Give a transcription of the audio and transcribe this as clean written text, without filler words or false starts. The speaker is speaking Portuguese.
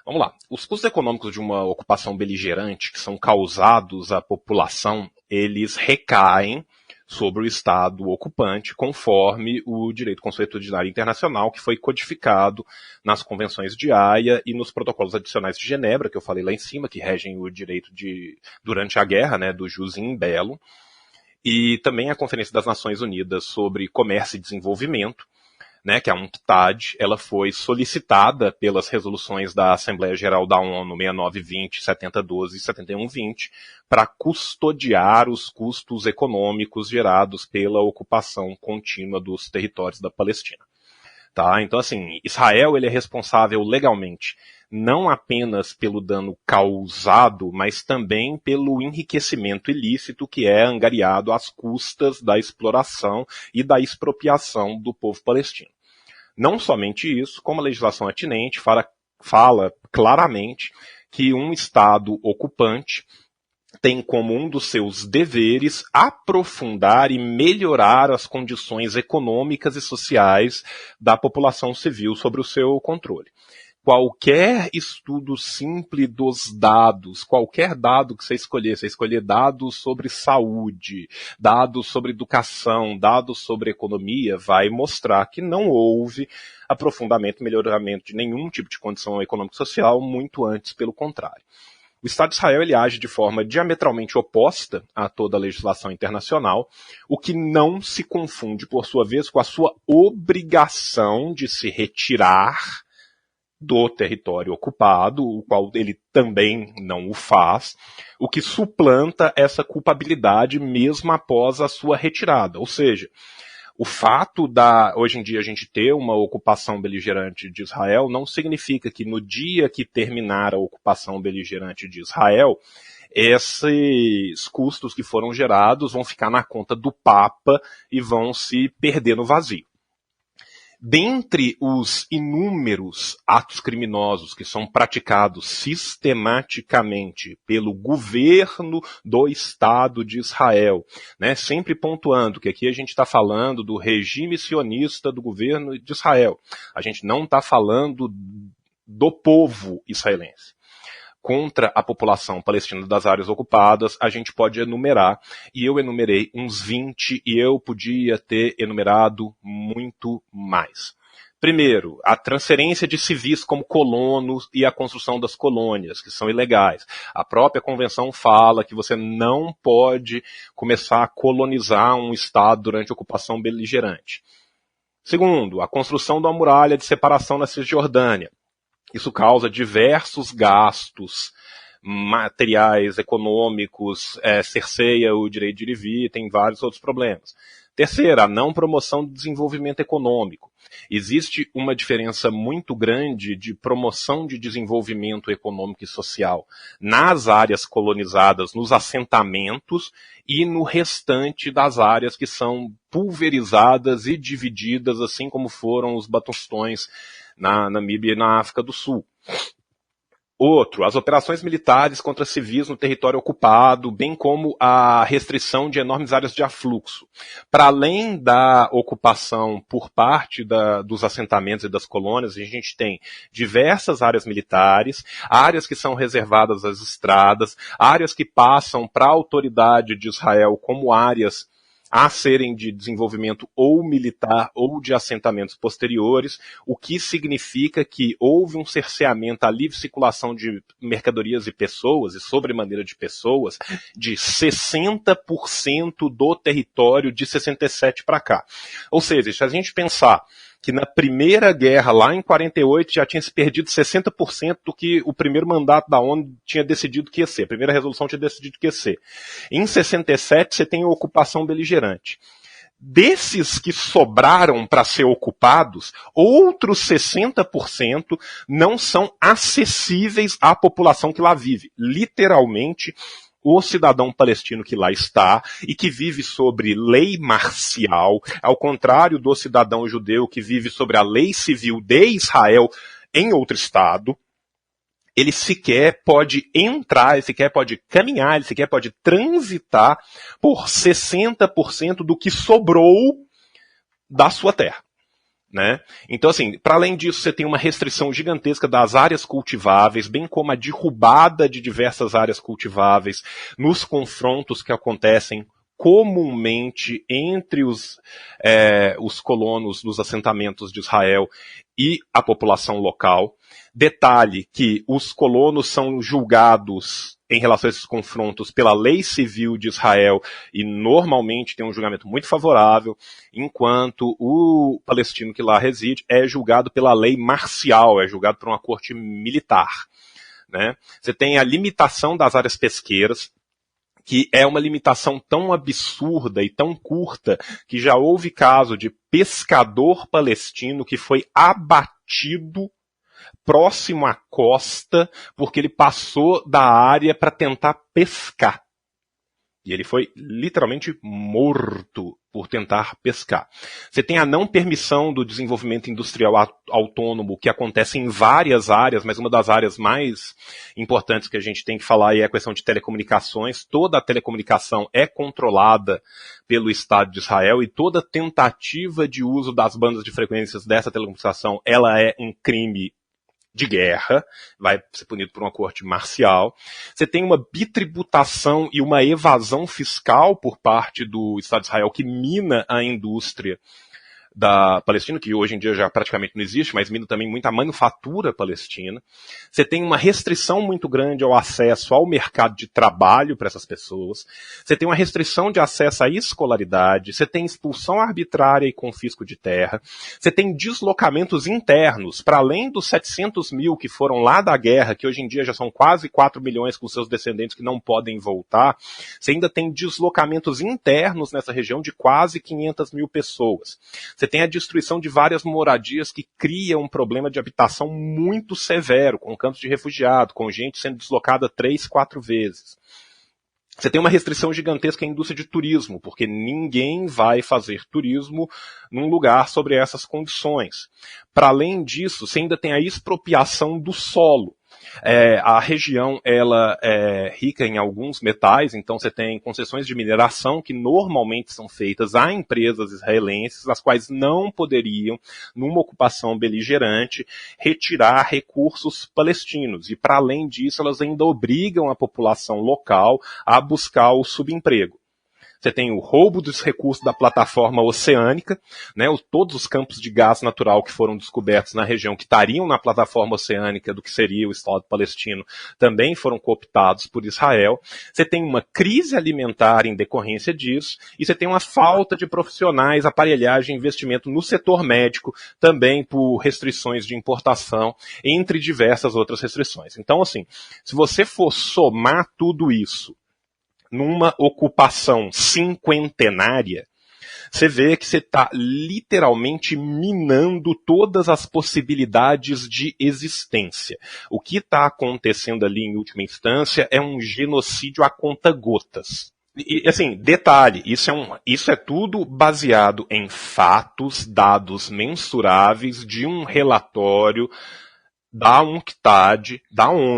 Vamos lá. Os custos econômicos de uma ocupação beligerante que são causados à população, eles recaem sobre o Estado ocupante, conforme o direito consuetudinário internacional, que foi codificado nas convenções de Haia e nos protocolos adicionais de Genebra, que eu falei lá em cima, que regem o direito durante a guerra, né, do jus in bello, e também a Conferência das Nações Unidas sobre Comércio e Desenvolvimento, né, que é a UNCTAD, ela foi solicitada pelas resoluções da Assembleia Geral da ONU 6920, 7012 e 7120 para custodiar os custos econômicos gerados pela ocupação contínua dos territórios da Palestina. Tá? Então, assim, Israel ele é responsável legalmente não apenas pelo dano causado, mas também pelo enriquecimento ilícito que é angariado às custas da exploração e da expropriação do povo palestino. Não somente isso, como a legislação atinente fala claramente que um Estado ocupante tem como um dos seus deveres aprofundar e melhorar as condições econômicas e sociais da população civil sobre o seu controle. Qualquer estudo simples dos dados, qualquer dado que você escolher dados sobre saúde, dados sobre educação, dados sobre economia, vai mostrar que não houve aprofundamento e melhoramento de nenhum tipo de condição econômico-social, muito antes, pelo contrário. O Estado de Israel ele age de forma diametralmente oposta a toda a legislação internacional, o que não se confunde, por sua vez, com a sua obrigação de se retirar do território ocupado, o qual ele também não o faz, o que suplanta essa culpabilidade mesmo após a sua retirada. Ou seja, o fato hoje em dia a gente ter uma ocupação beligerante de Israel não significa que no dia que terminar a ocupação beligerante de Israel, esses custos que foram gerados vão ficar na conta do Papa e vão se perder no vazio. Dentre os inúmeros atos criminosos que são praticados sistematicamente pelo governo do Estado de Israel, né, sempre pontuando que aqui a gente está falando do regime sionista do governo de Israel, a gente não está falando do povo israelense. Contra a população palestina das áreas ocupadas, a gente pode enumerar, e eu enumerei uns 20, e eu podia ter enumerado muito mais. Primeiro, a transferência de civis como colonos e a construção das colônias, que são ilegais. A própria convenção fala que você não pode começar a colonizar um Estado durante a ocupação beligerante. Segundo, a construção de uma muralha de separação na Cisjordânia. Isso causa diversos gastos materiais, econômicos, cerceia o direito de ir e vir, tem vários outros problemas. Terceira, a não promoção do desenvolvimento econômico. Existe uma diferença muito grande de promoção de desenvolvimento econômico e social nas áreas colonizadas, nos assentamentos e no restante das áreas que são pulverizadas e divididas, assim como foram os batustões na Namíbia e na África do Sul. Outro, as operações militares contra civis no território ocupado, bem como a restrição de enormes áreas de afluxo. Para além da ocupação por parte dos assentamentos e das colônias, a gente tem diversas áreas militares, áreas que são reservadas às estradas, áreas que passam para a autoridade de Israel como áreas a serem de desenvolvimento ou militar ou de assentamentos posteriores, o que significa que houve um cerceamento à livre circulação de mercadorias e pessoas, e sobremaneira de pessoas, de 60% do território de 67 para cá. Ou seja, se a gente pensar que na primeira guerra, lá em 48, já tinha se perdido 60% do que o primeiro mandato da ONU tinha decidido que ia ser. A primeira resolução tinha decidido que ia ser. Em 67, você tem a ocupação beligerante. Desses que sobraram para ser ocupados, outros 60% não são acessíveis à população que lá vive. Literalmente, o cidadão palestino que lá está e que vive sobre lei marcial, ao contrário do cidadão judeu que vive sobre a lei civil de Israel em outro estado, ele sequer pode entrar, ele sequer pode caminhar, ele sequer pode transitar por 60% do que sobrou da sua terra. né? Então, assim, para além disso, você tem uma restrição gigantesca das áreas cultiváveis, bem como a derrubada de diversas áreas cultiváveis nos confrontos que acontecem comumente entre os colonos dos assentamentos de Israel e a população local. Detalhe que os colonos são julgados em relação a esses confrontos pela lei civil de Israel e normalmente tem um julgamento muito favorável, enquanto o palestino que lá reside é julgado pela lei marcial, é julgado por uma corte militar, né? Você tem a limitação das áreas pesqueiras, que é uma limitação tão absurda e tão curta que já houve caso de pescador palestino que foi abatido próximo à costa porque ele passou da área para tentar pescar. E ele foi literalmente morto por tentar pescar. Você tem a não permissão do desenvolvimento industrial autônomo, que acontece em várias áreas, mas uma das áreas mais importantes que a gente tem que falar é a questão de telecomunicações. Toda a telecomunicação é controlada pelo Estado de Israel e toda tentativa de uso das bandas de frequências dessa telecomunicação, ela é um crime de guerra, vai ser punido por uma corte marcial. Você tem uma bitributação e uma evasão fiscal por parte do Estado de Israel que mina a indústria da Palestina, que hoje em dia já praticamente não existe, mas mina também muita manufatura palestina. Você tem uma restrição muito grande ao acesso ao mercado de trabalho para essas pessoas. Você tem uma restrição de acesso à escolaridade. Você tem expulsão arbitrária e confisco de terra. Você tem deslocamentos internos, para além dos 700 mil que foram lá da guerra, que hoje em dia já são quase 4 milhões com seus descendentes que não podem voltar. Você ainda tem deslocamentos internos nessa região de quase 500 mil pessoas. Você tem a destruição de várias moradias que cria um problema de habitação muito severo, com campos de refugiado, com gente sendo deslocada 3, 4 vezes. Você tem uma restrição gigantesca à indústria de turismo, porque ninguém vai fazer turismo num lugar sobre essas condições. Para além disso, você ainda tem a expropriação do solo. A região ela é rica em alguns metais, então você tem concessões de mineração que normalmente são feitas a empresas israelenses, as quais não poderiam, numa ocupação beligerante, retirar recursos palestinos. E para além disso, elas ainda obrigam a população local a buscar o subemprego. Você tem o roubo dos recursos da plataforma oceânica, né, todos os campos de gás natural que foram descobertos na região, que estariam na plataforma oceânica do que seria o Estado palestino, também foram cooptados por Israel. Você tem uma crise alimentar em decorrência disso, e você tem uma falta de profissionais, aparelhagem e investimento no setor médico, também por restrições de importação, entre diversas outras restrições. Então, assim, se você for somar tudo isso numa ocupação cinquentenária, você vê que você está literalmente minando todas as possibilidades de existência. O que está acontecendo ali em última instância é um genocídio a conta-gotas. E, assim, detalhe, isso é tudo baseado em fatos, dados mensuráveis de um relatório da UNCTAD, da ONU,